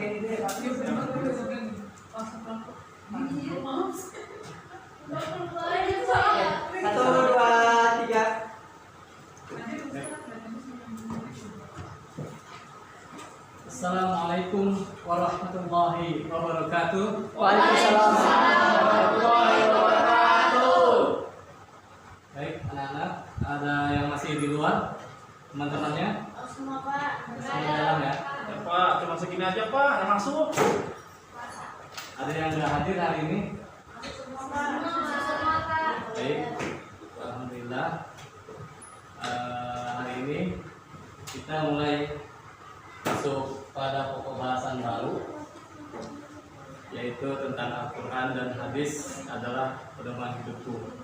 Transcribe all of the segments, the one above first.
Satu, dua, tiga. Assalamualaikum warahmatullahi wabarakatuh. Waalaikumsalam warahmatullahi wabarakatuh. Baik anak-anak, ada yang masih di luar? Teman-temannya? Semua Pak. Masih di dalam ya? Ya Pak, cuma segini aja Pak, yang masuk. Ada yang nggak hadir hari ini? Semua Pak. Baik, alhamdulillah. Hari ini kita mulai masuk pada pokok bahasan baru, yaitu tentang Al-Quran dan hadis adalah pedoman hidupku.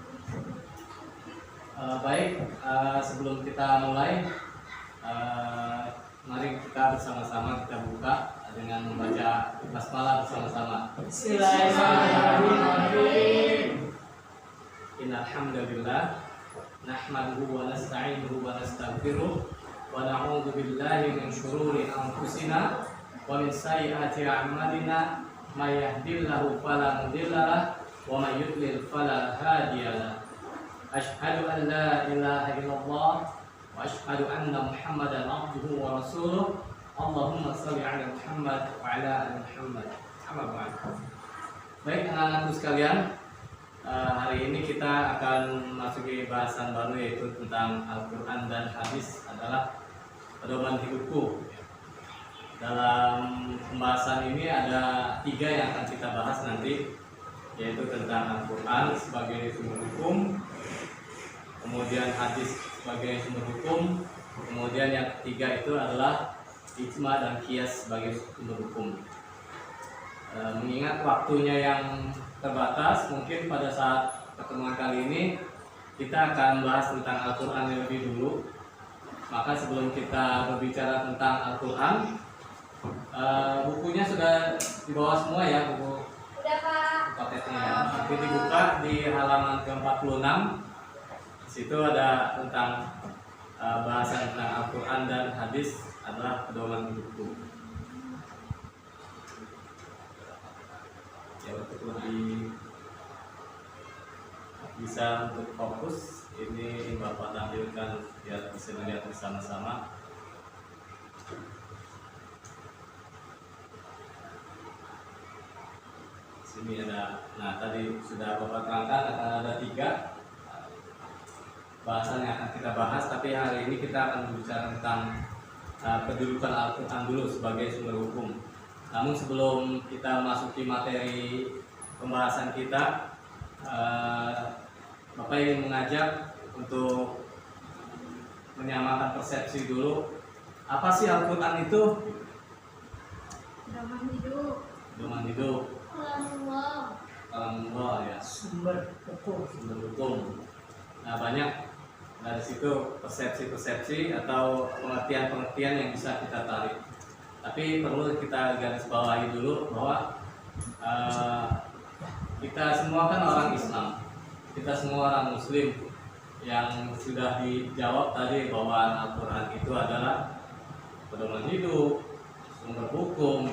Baik, sebelum kita mulai, mari kita bersama-sama kita buka dengan membaca basmalah bersama-sama. Bismillahirrahmanirrahim. Innal hamdalillah nahmaduhu wa nasta'inuhu wa nastaghfiruh wa na'udzu billahi min shururi anfusina wa min sayyiati a'malina may yahdihillahu fala mudhillalah wa may yudlil fala hadiyalah. Asyhadu an la ilaha illallah wa asyhadu anna Muhammadan abduhu wa rasuluh. Allahumma shalli ala Muhammad wa ala ali Muhammad. Amma ba'd. Baik anak-anakku sekalian, hari ini kita akan memasuki bahasan baru, yaitu tentang Al-Quran dan hadis adalah pedoman hidupku. Dalam pembahasan ini ada 3 yang akan kita bahas nanti, yaitu tentang Al-Quran sebagai sumber hukum, kemudian hadis sebagai sumber hukum, kemudian yang ketiga itu adalah ijma dan qiyas sebagai sumber hukum. Mengingat waktunya yang terbatas, mungkin pada saat pertemuan kali ini kita akan membahas tentang Al-Quran lebih dulu. Maka sebelum kita berbicara tentang Al-Quran, bukunya sudah dibawa semua ya, buku Udah Pak. paketnya ya. Nanti dibuka di halaman ke-46. Di situ ada tentang bahasan tentang Al-Quran dan hadis adalah pedoman hidupku. Ya, untuk lebih bisa untuk fokus, ini Bapak tampilkan biar bisa melihat bersama-sama. Sini ada, nah tadi sudah Bapak terangkan akan ada 3 bahasan yang akan kita bahas, tapi hari ini kita akan berbicara tentang kedudukan Al-Quran dulu sebagai sumber hukum. Namun sebelum kita masuki materi pembahasan kita, Bapak ingin mengajak untuk menyamakan persepsi dulu. Apa sih Al-Quran itu? Pedoman hidup. Pedoman hidup. Kalamullah. Kalamullah ya. Sumber hukum. Sumber hukum. Nah, banyak dari situ persepsi-persepsi atau pengertian-pengertian yang bisa kita tarik. Tapi perlu kita garis bawahi dulu bahwa kita semua kan orang Islam, kita semua orang Muslim, yang sudah dijawab tadi bahwa Al-Quran itu adalah pedoman hidup, sumber hukum.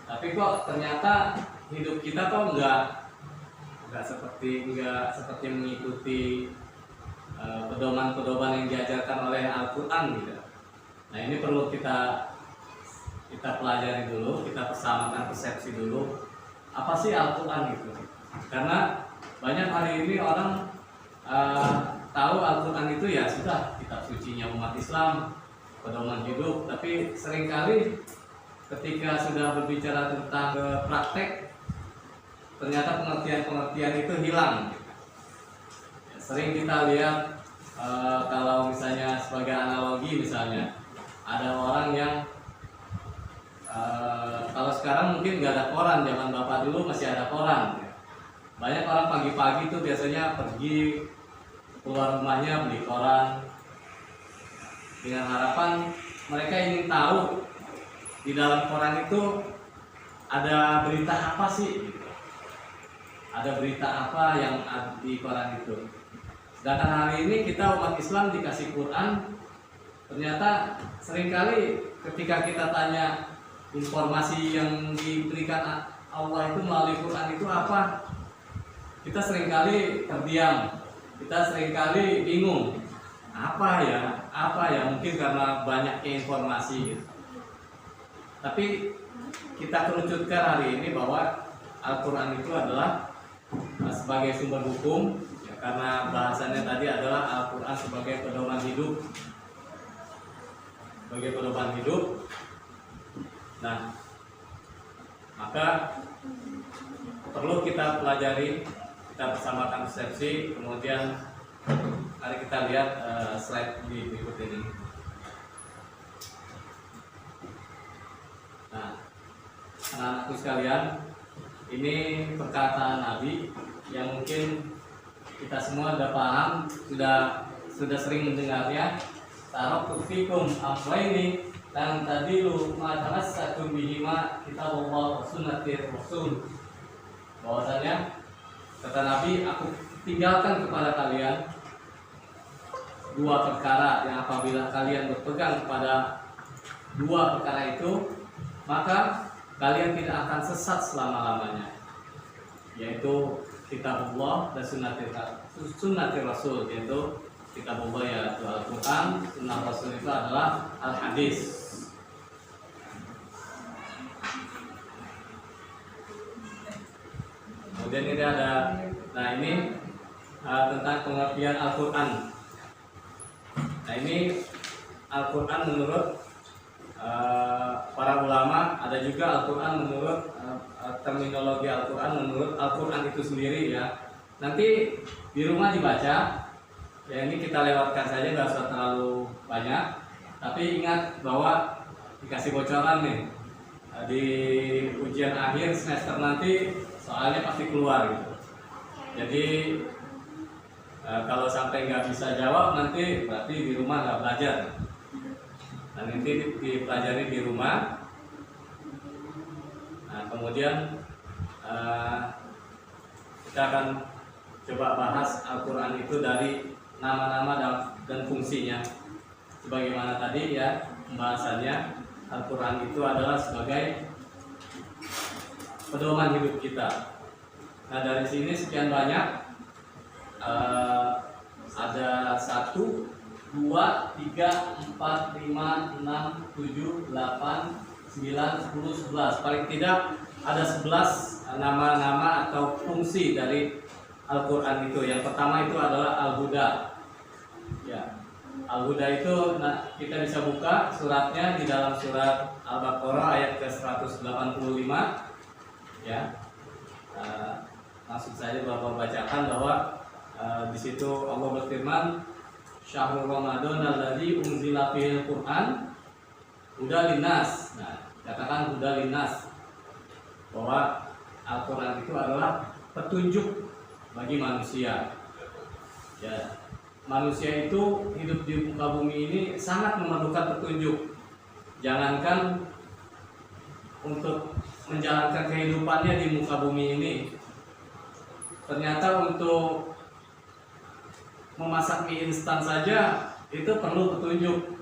Tapi kok ternyata hidup kita kok nggak seperti mengikuti pedoman-pedoman yang diajarkan oleh Al-Quran gitu. Nah, ini perlu kita pelajari dulu, kita persamakan persepsi dulu. Apa sih Al-Quran itu? Karena banyak hari ini orang tahu Al-Quran itu ya sudah kitab sucinya umat Islam, pedoman hidup, tapi seringkali ketika sudah berbicara tentang praktek, ternyata pengertian-pengertian itu hilang. Sering kita lihat kalau misalnya sebagai analogi, misalnya ada orang yang kalau sekarang mungkin nggak ada koran, zaman Bapak dulu masih ada koran. Banyak orang pagi-pagi tuh biasanya pergi keluar rumahnya beli koran dengan harapan mereka ingin tahu di dalam koran itu ada berita apa sih, ada berita apa yang ada di koran itu. Sedangkan hari ini kita umat Islam dikasih Quran, ternyata seringkali ketika kita tanya informasi yang diberikan Allah itu melalui Quran itu apa? Kita seringkali terdiam, kita seringkali bingung. Apa ya? Mungkin karena banyaknya informasi gitu. Tapi kita kerucutkan hari ini bahwa Al-Quran itu adalah sebagai sumber hukum ya, karena bahasannya tadi adalah Al-Quran sebagai pedoman hidup. Nah, maka perlu kita pelajari, kita bersamakan persepsi. Kemudian mari kita lihat slide di berikut ini. Nah, anak-anakku sekalian, ini perkataan Nabi yang mungkin kita semua sudah paham, sudah sering mendengarnya. Taraktu fikum amrayni lan tadilu ma tamassakum bihima kitabullah wa sunnatir rasul. Bahwasanya kata Nabi, aku tinggalkan kepada kalian dua perkara yang apabila kalian berpegang kepada dua perkara itu, maka kalian tidak akan sesat selama-lamanya, yaitu kitabullah dan sunnatir rasul, yaitu kitabullah yaitu Al-Quran, sunnah rasul itu adalah Al-Hadis. Kemudian ini ada, nah ini tentang pengertian Al-Quran. Nah ini Al-Quran menurut para ulama, ada juga Al-Quran menurut terminologi Al-Quran menurut Al-Quran itu sendiri ya. Nanti di rumah dibaca. Ya ini kita lewatkan saja, nggak usah terlalu banyak. Tapi ingat bahwa dikasih bocoran nih di ujian akhir semester nanti soalnya pasti keluar gitu. Jadi kalau sampai nggak bisa jawab nanti berarti di rumah nggak belajar. Nah nanti dipelajari di rumah. Nah kemudian kita akan coba bahas Al-Quran itu dari nama-nama dan fungsinya. Sebagaimana tadi ya pembahasannya, Al-Quran itu adalah sebagai pedoman hidup kita. Nah dari sini sekian banyak, ada 1, 2, 3, 4, 5, 6, 7, 8, 9, 10, 11. Paling tidak ada 11 nama-nama atau fungsi dari Al-Quran itu. Yang pertama itu adalah Al-Huda. Ya, Al-Huda itu kita bisa buka suratnya di dalam surat Al-Baqarah ayat ke-185. Ya, langsung saja Bapak bacakan bahwa di situ Allah berfirman, Syahrul Ramadan alladzi unzila fihil Qur'an hudan linnas. Nah, katakan hudan linnas bahwa Al-Quran itu adalah petunjuk bagi manusia. Ya, manusia itu hidup di muka bumi ini sangat memerlukan petunjuk. Jangankan untuk menjalankan kehidupannya di muka bumi ini, ternyata untuk memasak mie instan saja itu perlu petunjuk.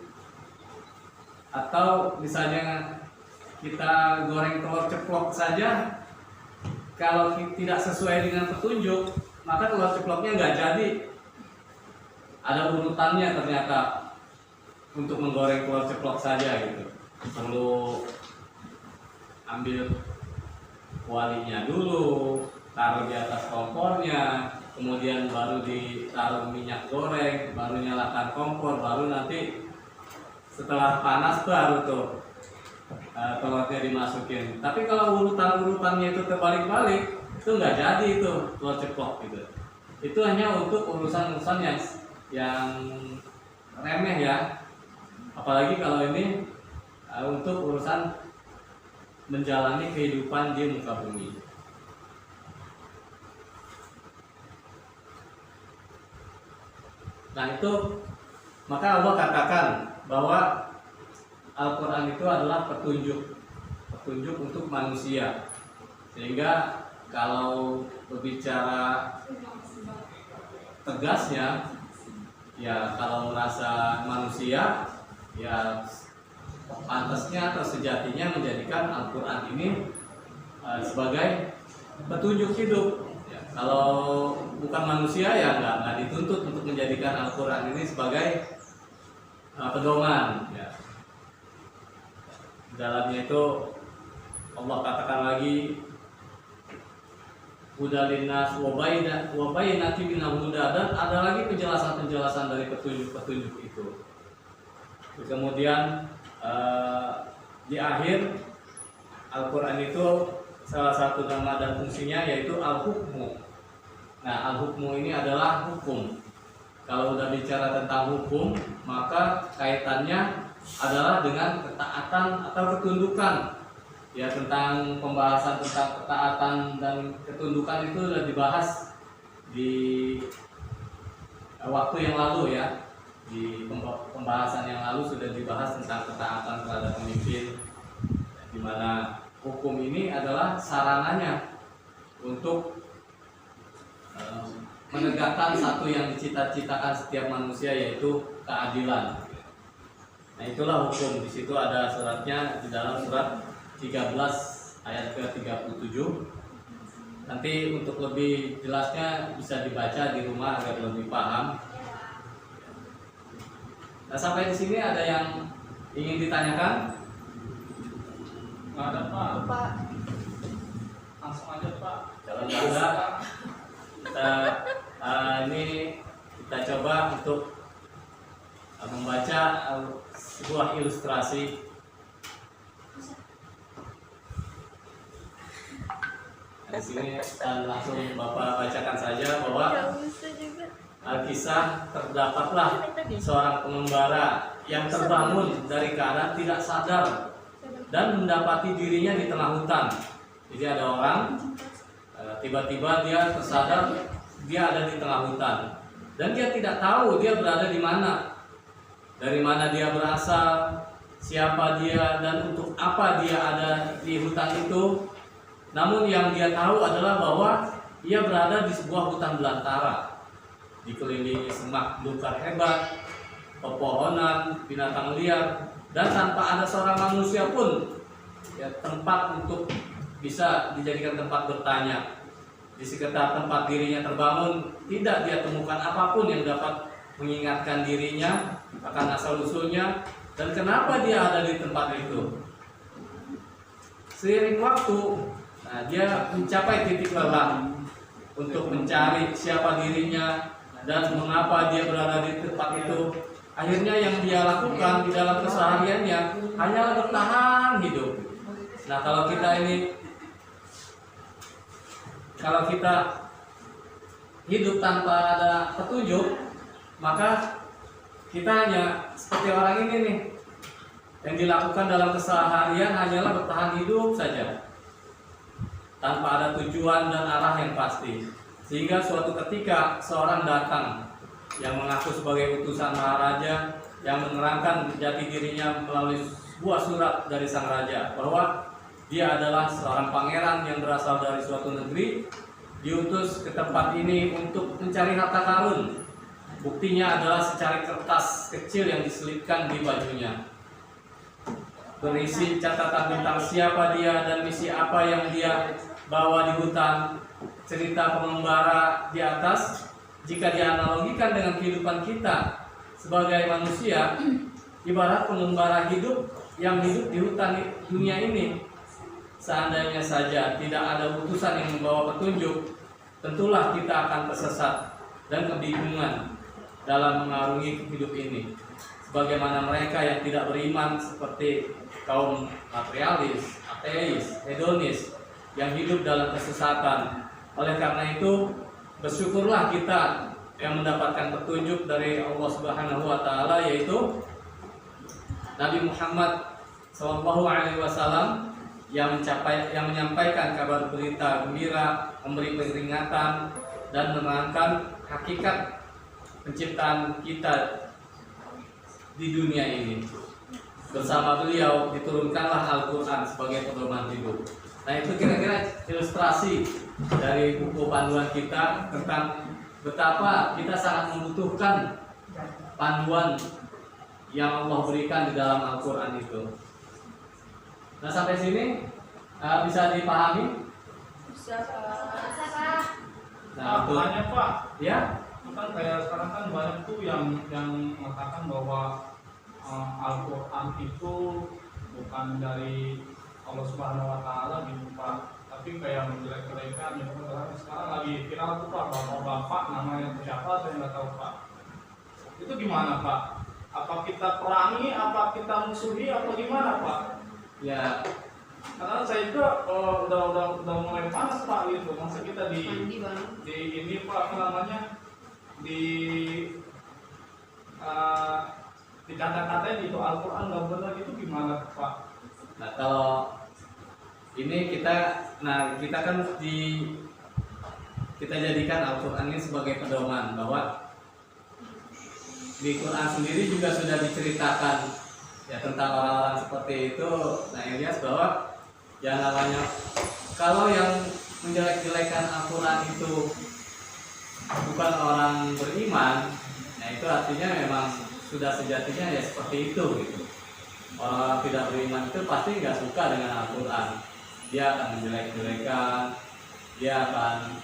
Atau misalnya kita goreng telur ceplok saja, kalau tidak sesuai dengan petunjuk, maka telur ceploknya nggak jadi. Ada urutannya ternyata untuk menggoreng telur ceplok saja gitu. Perlu ambil kualinya dulu, taruh di atas kompornya, kemudian baru ditaruh minyak goreng, baru nyalakan kompor, baru nanti setelah panas baru tuh telurnya dimasukin. Tapi kalau urutannya itu terbalik-balik, itu nggak jadi itu telur ceplok gitu. Itu hanya untuk urusan-urusan yang remeh ya. Apalagi kalau ini untuk urusan menjalani kehidupan di muka bumi. Nah itu, maka Allah katakan bahwa Al-Quran itu adalah petunjuk untuk manusia. Sehingga kalau berbicara tegasnya, ya kalau merasa manusia, ya pantasnya atau sejatinya menjadikan Al-Quran ini sebagai petunjuk hidup. Ya, kalau bukan manusia ya nggak dituntut untuk menjadikan Al-Quran ini sebagai pedoman. Ya. Di dalamnya itu Allah katakan lagi hudalinnas wabainati minal huda, dan ada lagi penjelasan-penjelasan dari petunjuk-petunjuk itu. Kemudian di akhir Al-Quran itu salah satu nama dan fungsinya yaitu al-hukmu. Nah, al-hukmu ini adalah hukum. Kalau udah bicara tentang hukum, maka kaitannya adalah dengan ketaatan atau ketundukan. Ya, tentang pembahasan tentang ketaatan dan ketundukan itu sudah dibahas di waktu yang lalu ya. Di pembahasan yang lalu sudah dibahas tentang ketaatan terhadap pemimpin, di mana hukum ini adalah sarananya untuk menegakkan satu yang dicita-citakan setiap manusia, yaitu keadilan. Nah, itulah hukum. Di situ ada suratnya di dalam surat 13 ayat ke-37. Nanti untuk lebih jelasnya bisa dibaca di rumah agar lebih paham. Nah, sampai di sini ada yang ingin ditanyakan? Nggak ada Pak. Pak. Langsung aja Pak. Kalau nggak ada, kita coba untuk membaca sebuah ilustrasi. Di sini langsung Bapak bacakan saja bahwa Alkisah terdapatlah seorang pengembara yang terbangun dari keadaan tidak sadar dan mendapati dirinya di tengah hutan. Jadi ada orang tiba-tiba dia tersadar dia ada di tengah hutan dan dia tidak tahu dia berada di mana, dari mana dia berasal, siapa dia dan untuk apa dia ada di hutan itu. Namun yang dia tahu adalah bahwa ia berada di sebuah hutan belantara, dikelilingi semak belukar hebat, pepohonan, binatang liar, dan tanpa ada seorang manusia pun ya, tempat untuk bisa dijadikan tempat bertanya. Di sekitar tempat dirinya terbangun, tidak dia temukan apapun yang dapat mengingatkan dirinya akan asal-usulnya dan kenapa dia ada di tempat itu. Seiring waktu, dia mencapai titik lelah untuk mencari siapa dirinya dan mengapa dia berada di tempat itu. Akhirnya yang dia lakukan di dalam kesehariannya hanyalah bertahan hidup. Nah, kalau kita hidup tanpa ada petunjuk, maka kita hanya seperti orang ini nih, yang dilakukan dalam keseharian hanyalah bertahan hidup saja, tanpa ada tujuan dan arah yang pasti. Sehingga suatu ketika seorang datang yang mengaku sebagai utusan maharaja, yang menerangkan jati dirinya melalui sebuah surat dari sang raja bahwa dia adalah seorang pangeran yang berasal dari suatu negeri, diutus ke tempat ini untuk mencari harta karun. Buktinya adalah secari kertas kecil yang diselipkan di bajunya, berisi catatan tentang siapa dia dan misi apa yang dia bawa di hutan. Cerita pengembara di atas, jika dianalogikan dengan kehidupan kita sebagai manusia, ibarat pengembara hidup yang hidup di hutan dunia ini. Seandainya saja tidak ada utusan yang membawa petunjuk, tentulah kita akan tersesat dan kebingungan dalam mengarungi hidup ini. Sebagaimana mereka yang tidak beriman seperti kaum materialis, ateis, hedonis yang hidup dalam kesesatan. Oleh karena itu, bersyukurlah kita yang mendapatkan petunjuk dari Allah Subhanahu wa taala, yaitu Nabi Muhammad SAW yang menyampaikan kabar berita gembira, memberi peringatan dan menerangkan hakikat penciptaan kita di dunia ini. Bersama beliau diturunkanlah Al-Quran sebagai pedoman hidup. Nah, itu kira-kira ilustrasi dari buku panduan kita tentang betapa kita sangat membutuhkan panduan yang Allah berikan di dalam Al-Quran itu. Nah sampai sini bisa dipahami? Bisa Pak. Nah untuk Makanya Pak, ya, kan kayak sekarang kan banyak tuh yang mengatakan bahwa Al-Quran itu bukan dari Allah Subhanahu Wa Taala gitu Pak, tapi kayak menjelek-jelekan gitu kan. Sekarang lagi viral tuh Pak, bapak namanya siapa saya nggak tahu Pak. Itu gimana Pak? Apa kita perangi, apa kita musuhi, apa gimana Pak? ya Karena saya juga udah mulai panas Pak gitu. Masa kita di ini Pak apa namanya di kata-katain itu Al-Quran nggak benar itu gimana Pak? nah kalau ini kita kan kita jadikan Al-Quran ini sebagai pedoman bahwa di Quran sendiri juga sudah diceritakan ya tentang orang-orang seperti itu. Nah Ilyas, bahwa yang namanya kalau yang menjelek-jelekan Al-Quran itu bukan orang beriman, nah itu artinya memang sudah sejatinya ya seperti itu gitu. Orang-orang tidak beriman itu pasti nggak suka dengan Al-Quran. Dia akan menjelek-jelekan, dia akan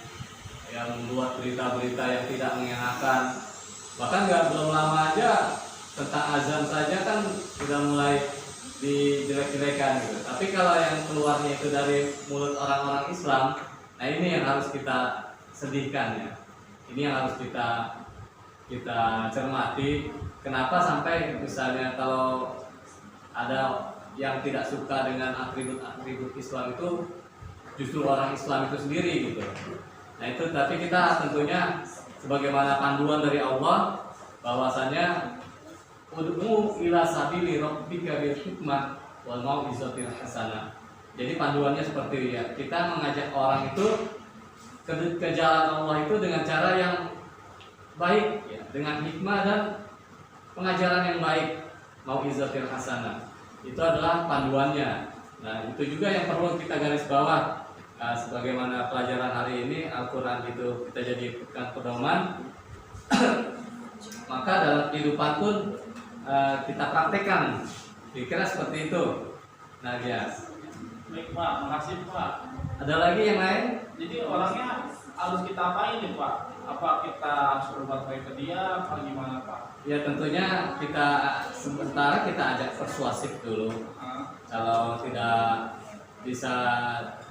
yang membuat berita-berita yang tidak mengenakan. Bahkan belum lama aja tentang azan saja kan sudah mulai dijelek-jelekan gitu. Tapi kalau yang keluarnya itu dari mulut orang-orang Islam, nah ini yang harus kita sedihkan ya. Ini yang harus kita cermati. Kenapa sampai misalnya kalau ada yang tidak suka dengan atribut-atribut Islam itu justru orang Islam itu sendiri gitu. Nah itu, tapi kita tentunya sebagaimana panduan dari Allah bahwasanya ud'u ila sabili rabbika bil hikmah wal mau'izatil hasanah. Jadi panduannya seperti ya, kita mengajak orang itu ke jalan Allah itu dengan cara yang baik ya, dengan hikmah dan pengajaran yang baik, mau'izatil hasanah. Itu adalah panduannya. Nah, itu juga yang perlu kita garis bawah. Sebagaimana pelajaran hari ini Al-Quran itu kita jadikan pedoman, maka dalam kehidupan pun kita praktekkan. Kira-kira seperti itu. Nah, ya. Baik Pak, makasih Pak. Ada lagi yang lain? Jadi orangnya harus kita apain nih Pak? Apa kita suruh buat baik ke dia? Apa gimana Pak? Ya tentunya kita sementara kita ajak persuasif dulu. Kalau tidak bisa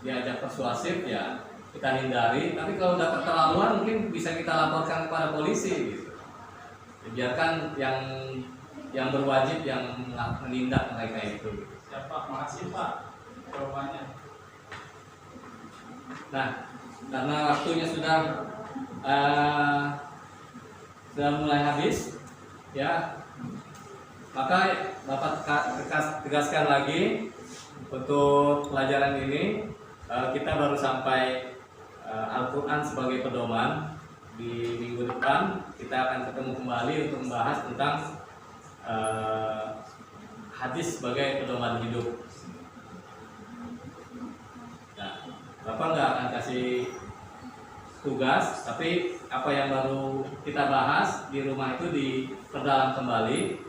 diajak persuasif ya kita hindari. Tapi kalau udah keterlaluan mungkin bisa kita laporkan kepada polisi gitu. Biarkan yang berwajib yang menindak mereka itu. Ya Pak, makasih Pak jawabannya. Nah, karena waktunya sudah mulai habis, ya, maka Bapak tegaskan lagi untuk pelajaran ini kita baru sampai Al-Quran sebagai pedoman. Di minggu depan kita akan ketemu kembali untuk membahas tentang hadis sebagai pedoman hidup. Nah, Bapak nggak akan kasih tugas, tapi apa yang baru kita bahas di rumah itu diperdalam kembali.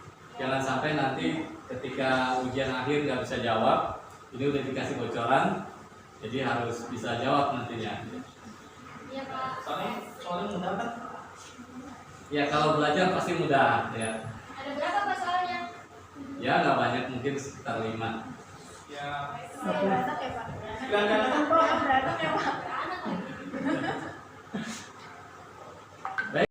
Jangan sampai nanti ketika ujian akhir nggak bisa jawab. Ini udah dikasih bocoran, jadi harus bisa jawab nantinya. Iya Pak. Soalnya mudah kan? Ya kalau belajar pasti mudah ya. Ada berapa Pak soalnya? Ya nggak banyak, mungkin sekitar 5. Ya. Berantak ya Pak. Berantak kan Pak? Berantak ya Pak.